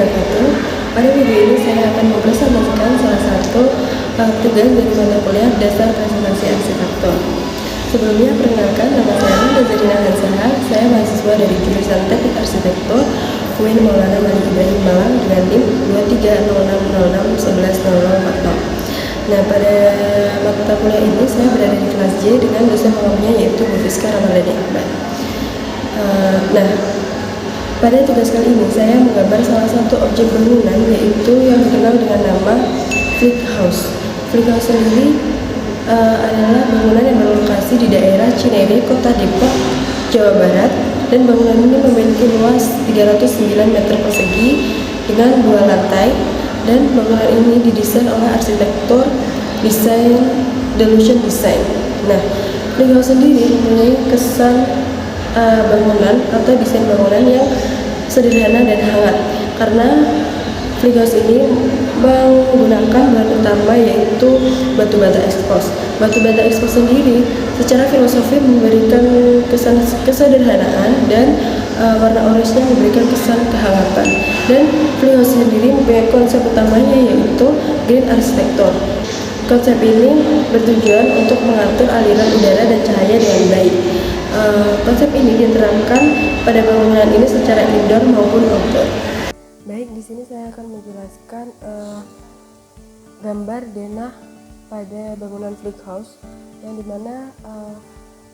wabarakatuh. Pada video ini saya akan mempresentasikan salah satu tugas dari mata kuliah dasar presentasi arsitektur. Sebelumnya, perkenalkan, nama saya Nazarina Hansaha. Saya mahasiswa dari jurusan Teknik Arsitektur UIN Maulana Malik Ibrahim Malang dengan NIM 230606110040. Nah, pada mata kuliah ini saya berada di kelas J dengan dosen pengampunya yaitu Bu Fiska Ramadhani Ahmad. Pada tugas kali ini saya menggambar salah satu objek bangunan yaitu yang dikenal dengan nama Flick House. Flick House sendiri adalah bangunan yang berlokasi di daerah Cinere, Kota Depok, Jawa Barat, dan bangunan ini memiliki luas 309 meter persegi dengan 2 lantai, dan bangunan ini didesain oleh arsitektur desain Delusion Design. Nah, Flick House sendiri mempunyai kesan bangunan atau desain bangunan yang sederhana dan hangat, karena Flick House ini menggunakan bahan utama yaitu batu bata ekspos. Batu bata ekspos sendiri secara filosofi memberikan kesan kesederhanaan dan warna orange-nya memberikan kesan kehangatan. Dan Flick House sendiri mempunyai konsep utamanya yaitu green architecture. Konsep ini bertujuan untuk mengatur aliran udara dan cahaya dengan baik. Konsep ini diterapkan pada bangunan ini secara indoor maupun outdoor. Baik, di sini saya akan menjelaskan gambar denah pada bangunan Flick House, yang dimana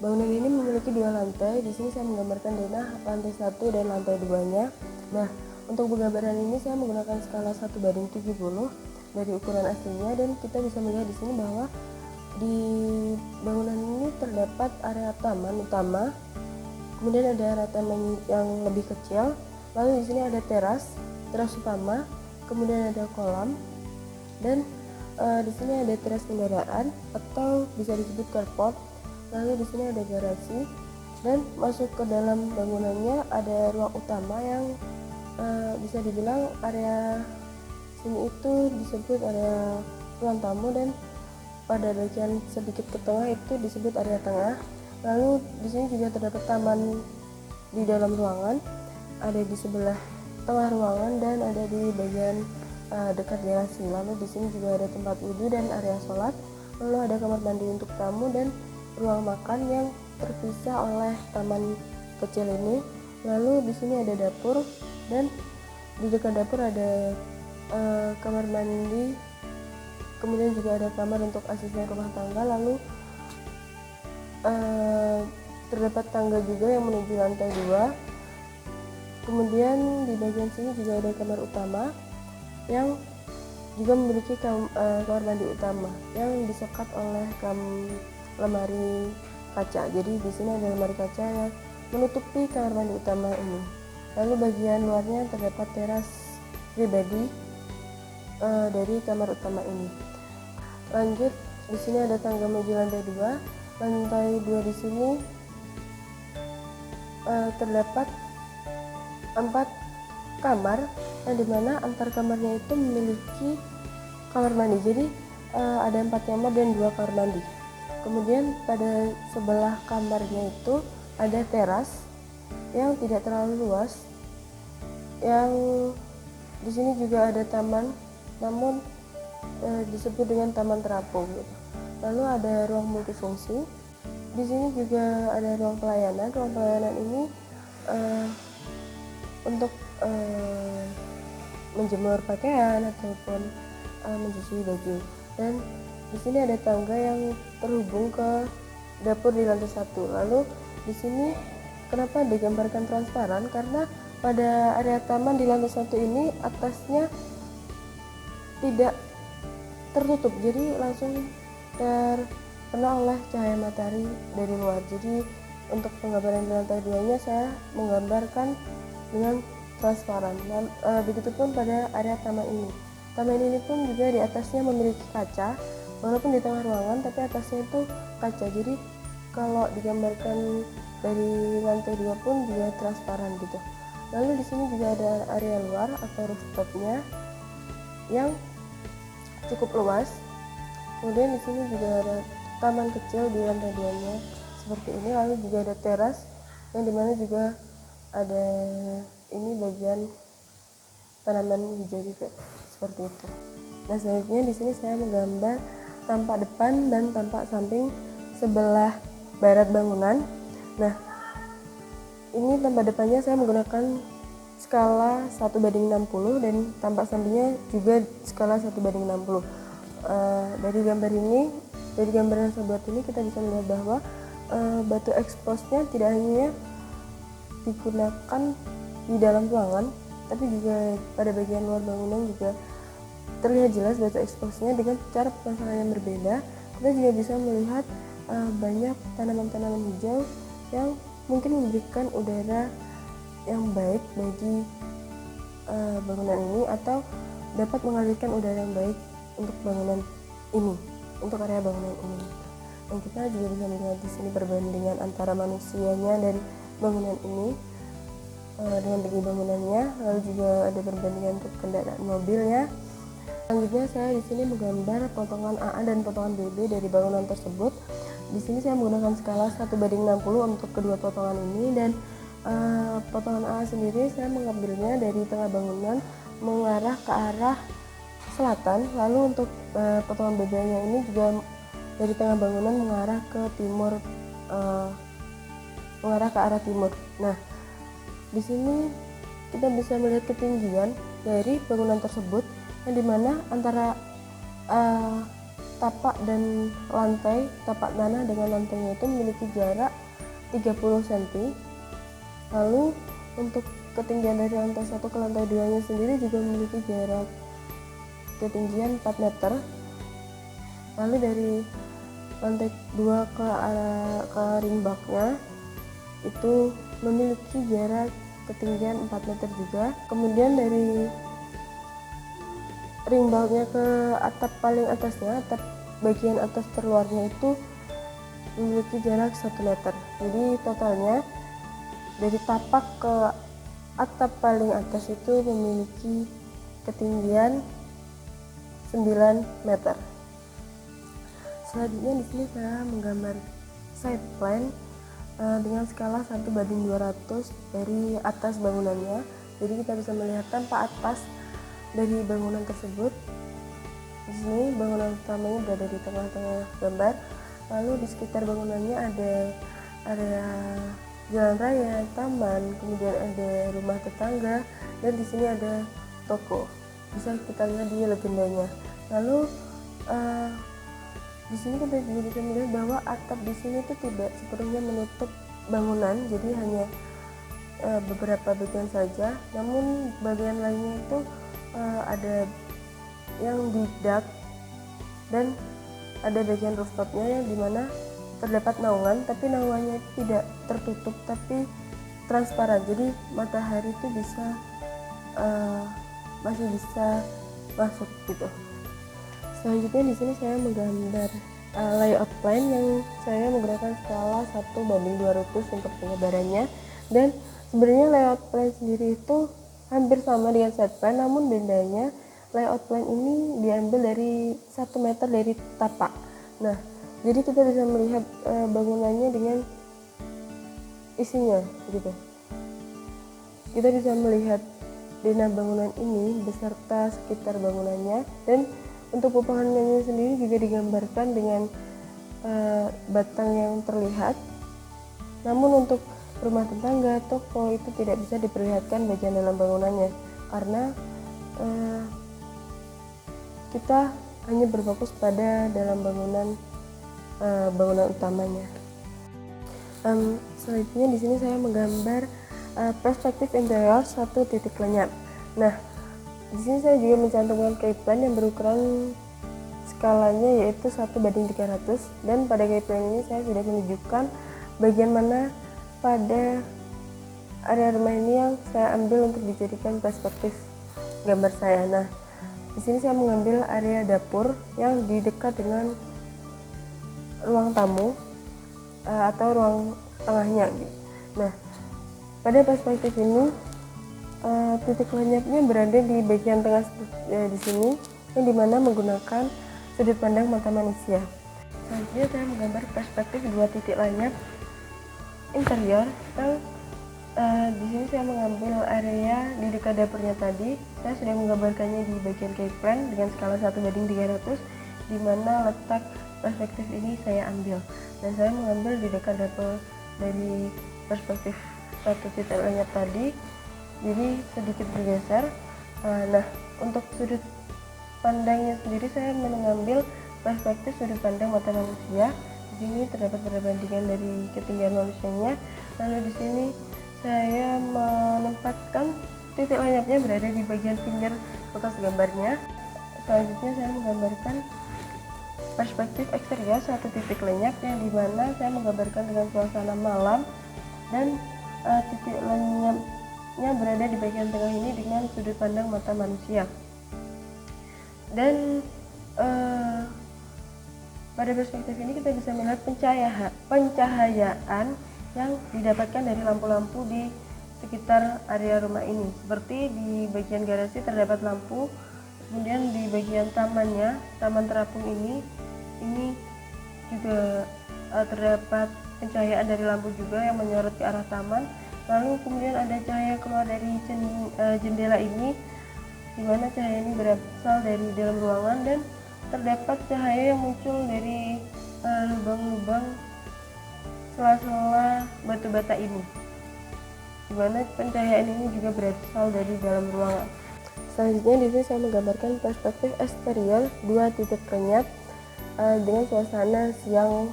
bangunan ini memiliki 2 lantai. Di sini saya menggambarkan denah lantai 1 dan lantai 2-nya. Nah, untuk penggambaran ini saya menggunakan skala 1:70 dari ukuran aslinya, dan kita bisa melihat di sini bahwa di bangunan ini terdapat area taman utama, kemudian ada area taman yang lebih kecil, lalu di sini ada teras utama, kemudian ada kolam, dan di sini ada teras kendaraan atau bisa disebut carport, lalu di sini ada garasi, dan masuk ke dalam bangunannya ada ruang utama yang bisa dibilang area sini itu disebut area ruang tamu, dan pada bagian sedikit ke tengah itu disebut area tengah. Lalu di sini juga terdapat taman di dalam ruangan, ada di sebelah tengah ruangan dan ada di bagian dekat garasi. Lalu di sini juga ada tempat wudhu dan area sholat. Lalu ada kamar mandi untuk tamu dan ruang makan yang terpisah oleh taman kecil ini. Lalu di sini ada dapur, dan di dekat dapur ada kamar mandi, kemudian juga ada kamar untuk asisten rumah tangga. Lalu terdapat tangga juga yang menuju lantai 2. Kemudian di bagian sini juga ada kamar utama yang juga memiliki kamar mandi utama yang disekat oleh lemari kaca. Jadi di sini ada lemari kaca yang menutupi kamar mandi utama ini. Lalu bagian luarnya terdapat teras pribadi dari kamar utama ini. Lanjut, di sini ada tangga menuju lantai 2. Lantai 2 di sini terdapat 4 kamar, yang dimana antar kamarnya itu memiliki kamar mandi. Jadi ada 4 kamar dan 2 kamar mandi. Kemudian pada sebelah kamarnya itu ada teras yang tidak terlalu luas, yang di sini juga ada taman, namun disebut dengan taman terapung gitu. Lalu ada ruang multifungsi. Di sini juga ada ruang pelayanan. Ruang pelayanan ini untuk menjemur pakaian ataupun mencuci baju. Dan di sini ada tangga yang terhubung ke dapur di lantai 1. Lalu di sini kenapa digambarkan transparan? Karena pada area taman di lantai 1 ini atasnya tidak tertutup, jadi langsung terkena oleh cahaya matahari dari luar. Jadi untuk penggambaran di lantai 2-nya saya menggambarkan dengan transparan. Begitupun pada area taman ini. Taman ini pun juga di atasnya memiliki kaca, walaupun di tengah ruangan tapi atasnya itu kaca. Jadi kalau digambarkan dari lantai 2 pun juga transparan gitu. Lalu di sini juga ada area luar atau rooftopnya yang cukup luas. Kemudian di sini juga ada taman kecil di lantai 2-nya seperti ini. Lalu juga ada teras yang dimana juga ada ini bagian tanaman hijau juga seperti itu. Nah, selanjutnya di sini saya menggambar tampak depan dan tampak samping sebelah barat bangunan. Nah, ini tampak depannya saya menggunakan skala 1:60 dan tampak sampingnya juga skala 1:60. Dari gambar ini, dari gambar yang saya buat ini kita bisa melihat bahwa batu eksposnya tidak hanya digunakan di dalam ruangan, tapi juga pada bagian luar bangunan juga terlihat jelas batu eksposnya dengan cara pemasangan yang berbeda. Kita juga bisa melihat banyak tanaman-tanaman hijau yang mungkin memberikan udara yang baik bagi bangunan ini atau dapat mengalirkan udara yang baik untuk bangunan ini, untuk area bangunan ini. Dan kita juga bisa melihat di sini perbandingan antara manusianya dan bangunan ini dengan bagi bangunannya, lalu juga ada perbandingan untuk kendaraan mobilnya. Selanjutnya saya di sini menggambar potongan AA dan potongan BB dari bangunan tersebut. Di sini saya menggunakan skala 1:60 untuk kedua potongan ini, dan potongan AA sendiri saya mengambilnya dari tengah bangunan mengarah ke arah selatan, lalu untuk potongan BB-nya ini juga dari tengah bangunan mengarah ke timur, mengarah ke arah timur. Nah, di sini kita bisa melihat ketinggian dari bangunan tersebut, yang dimana antara tapak dan lantai, tapak tanah dengan lantainya itu memiliki jarak 30 cm. Lalu untuk ketinggian dari lantai 1 ke lantai 2 nya sendiri juga memiliki jarak ketinggian 4 meter. Lalu dari lantai 2 ke arah ke ringbaknya itu memiliki jarak ketinggian 4 meter juga. Kemudian dari ringbaknya ke atap paling atasnya, atap bagian atas terluarnya itu memiliki jarak 1 meter. Jadi totalnya dari tapak ke atap paling atas itu memiliki ketinggian 9 meter. Selanjutnya di sini saya menggambar side plan dengan skala 1:200 dari atas bangunannya. Jadi kita bisa melihat tampak atas dari bangunan tersebut. Di sini bangunan utamanya berada di tengah-tengah gambar. Lalu di sekitar bangunannya ada area jalan raya, taman, kemudian ada rumah tetangga, dan di sini ada toko. Bisa kita lihat di legendanya. Lalu di sini kita juga bisa melihat bahwa atap di sini itu tidak sepenuhnya menutup bangunan, jadi hanya beberapa bagian saja. Namun bagian lainnya itu ada yang di dak dan ada bagian rooftopnya yang dimana terdapat naungan, tapi naungannya tidak tertutup tapi transparan, jadi matahari itu bisa masih bisa masuk gitu. Selanjutnya di sini saya menggambar layout plan yang saya menggunakan skala 1:200 untuk penyebarannya, dan sebenarnya layout plan sendiri itu hampir sama dengan set plan, namun bedanya layout plan ini diambil dari 1 meter dari tapak. Nah, jadi kita bisa melihat bangunannya dengan isinya gitu. Kita bisa melihat denah bangunan ini beserta sekitar bangunannya, dan untuk pepohonannya sendiri juga digambarkan dengan batang yang terlihat. Namun untuk rumah tetangga, toko itu tidak bisa diperlihatkan bagian dalam bangunannya karena kita hanya berfokus pada dalam bangunan utamanya. Selanjutnya di sini saya menggambar perspektif interior 1 titik lenyap. Nah, di sini saya juga mencantumkan keyplan yang berukuran skalanya yaitu 1:300, dan pada keyplan ini saya sudah menunjukkan bagian mana pada area rumah ini yang saya ambil untuk dijadikan perspektif gambar saya. Nah, di sini saya mengambil area dapur yang di dekat dengan ruang tamu atau ruang tengahnya gitu. Nah, pada perspektif ini titik lenyapnya berada di bagian tengah di sini, yang dimana menggunakan sudut pandang mata manusia. Selanjutnya saya menggambar perspektif 2 titik lenyap interior yang Di sini saya mengambil area di dekat dapurnya tadi. Saya sudah menggambarkannya di bagian cake plan dengan skala 1:300, di mana letak perspektif ini saya ambil. Dan saya mengambil di dekat dapur dari perspektif satu titik lenyap tadi, jadi sedikit bergeser. Nah, untuk sudut pandangnya sendiri saya mengambil perspektif sudut pandang mata manusia. Di sini terdapat perbandingan dari ketinggian manusianya. Lalu di sini saya menempatkan titik lenyapnya berada di bagian pinggir kertas gambarnya. Selanjutnya saya menggambarkan perspektif eksterior satu titik lenyap, yang dimana saya menggambarkan dengan suasana malam, dan titik lenyapnya berada di bagian tengah ini dengan sudut pandang mata manusia. Dan pada perspektif ini kita bisa melihat pencahayaan yang didapatkan dari lampu-lampu di sekitar area rumah ini. Seperti di bagian garasi terdapat lampu, kemudian di bagian tamannya, taman terapung ini juga terdapat pencahayaan dari lampu juga yang menyorot ke arah taman. Lalu kemudian ada cahaya keluar dari jendela ini, di mana cahaya ini berasal dari dalam ruangan, dan terdapat cahaya yang muncul dari lubang-lubang sela-sela batu bata ini, di mana pencahayaan ini juga berasal dari dalam ruangan. Selanjutnya di sini saya menggambarkan perspektif eksterior dua titik lenyap dengan suasana siang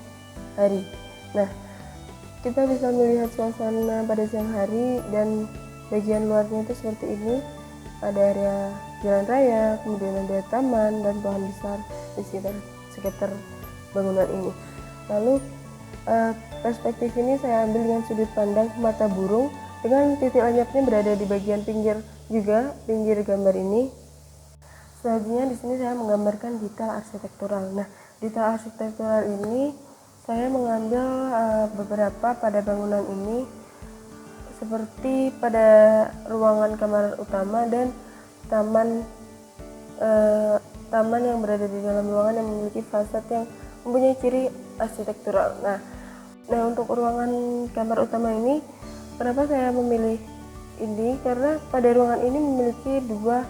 hari. Nah, kita bisa melihat suasana pada siang hari, dan bagian luarnya itu seperti ini. Ada area jalan raya, kemudian ada taman dan pohon besar di sekitar bangunan ini. Lalu perspektif ini saya ambil dengan sudut pandang mata burung, dengan titik lenyapnya berada di bagian pinggir gambar ini. Selanjutnya di sini saya menggambarkan detail arsitektural. Nah, detail arsitektural ini saya mengambil beberapa pada bangunan ini, seperti pada ruangan kamar utama dan taman yang berada di dalam ruangan yang memiliki fasad yang mempunyai ciri arsitektural. Nah, untuk ruangan kamar utama ini, kenapa saya memilih ini? Karena pada ruangan ini memiliki dua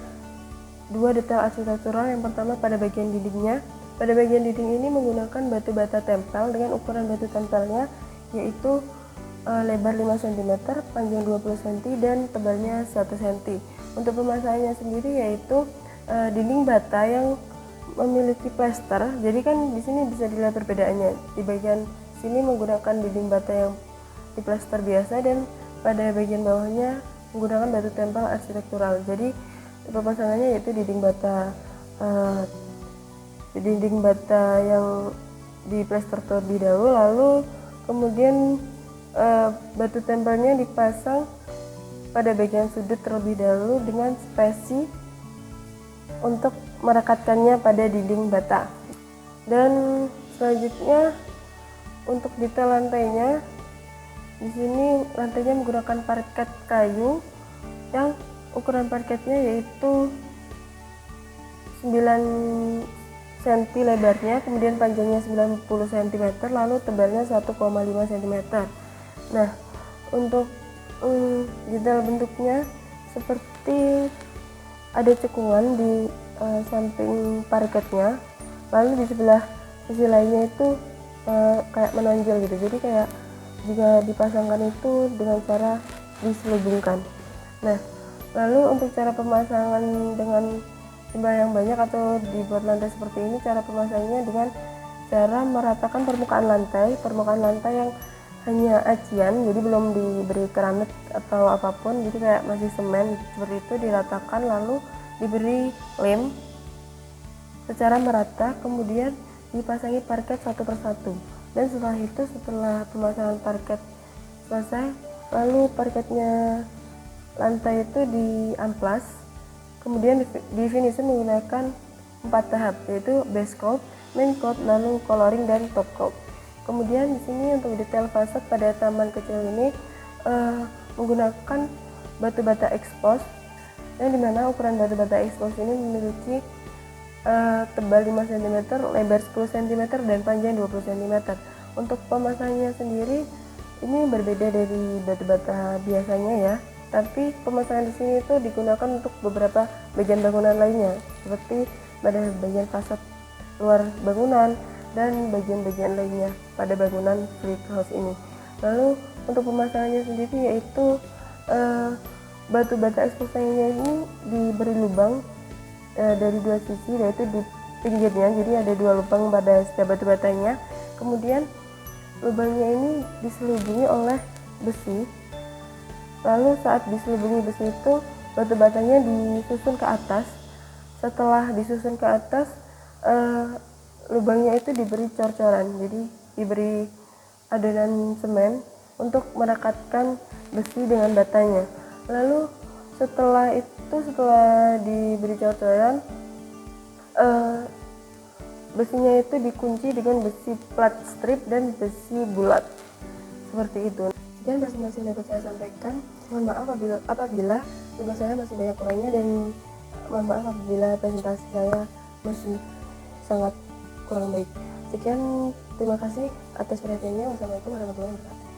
detail arsitektural. Yang pertama pada bagian dindingnya. Pada bagian dinding ini menggunakan batu bata tempel dengan ukuran batu tempelnya yaitu lebar 5 cm, panjang 20 cm, dan tebalnya 1 cm. Untuk pemasangannya sendiri yaitu dinding bata yang memiliki plester. Jadi kan di sini bisa dilihat perbedaannya. Di bagian sini menggunakan dinding bata yang di plester biasa, dan pada bagian bawahnya menggunakan batu tempel arsitektural. Jadi pemasangannya yaitu dinding bata yang di plester terlebih dahulu, lalu kemudian batu tempelnya dipasang pada bagian sudut terlebih dahulu dengan spasi untuk merekatkannya pada dinding bata. Dan selanjutnya untuk detail lantainya, di sini lantainya menggunakan parket kayu yang ukuran parketnya yaitu 9 cm lebarnya, kemudian panjangnya 90 cm, lalu tebalnya 1,5 cm. Nah, untuk detail bentuknya seperti ada cekungan di samping parketnya, lalu di sebelah sisi lainnya itu kayak menonjol gitu. Jadi kayak jika dipasangkan itu dengan cara diselubungkan. Nah, lalu untuk cara pemasangan dengan jumlah yang banyak atau dibuat lantai seperti ini, cara pemasangannya dengan cara meratakan permukaan lantai yang hanya acian, jadi belum diberi keramik atau apapun, jadi kayak masih semen seperti itu, diratakan lalu diberi lem secara merata, kemudian dipasangi parket satu persatu. Dan setelah pemasangan parket selesai, lalu parketnya lantai itu diamplas, kemudian di finishing menggunakan 4 tahap, yaitu base coat, main coat, lalu coloring, dan top coat. Kemudian di sini untuk detail fasad pada taman kecil ini menggunakan batu bata expose, yang dimana ukuran batu bata expose ini memiliki tebal 5 cm, lebar 10 cm, dan panjang 20 cm. Untuk pemasangannya sendiri ini berbeda dari batu bata biasanya ya, tapi pemasangan di sini itu digunakan untuk beberapa bagian bangunan lainnya, seperti pada bagian fasad luar bangunan dan bagian-bagian lainnya pada bangunan brick house ini. Lalu untuk pemasangannya sendiri yaitu batu bata eksposanya ini diberi lubang dari dua sisi, yaitu di pinggirnya, jadi ada dua lubang pada setiap batu batanya. Kemudian lubangnya ini diselubungi oleh besi. Lalu saat diselubungi besi itu batu batanya disusun ke atas. Setelah disusun ke atas, lubangnya itu diberi cor-coran, jadi diberi adonan semen untuk merekatkan besi dengan batanya. Lalu setelah diberi cor-coran, besinya itu dikunci dengan besi plat strip dan besi bulat, seperti itu. Sekian masing-masing dapat saya sampaikan. Mohon maaf apabila tugas saya masih banyak kurangnya, dan mohon maaf apabila presentasi saya masih sangat kurang baik. Sekian, terima kasih atas perhatiannya. Wassalamualaikum warahmatullahi wabarakatuh.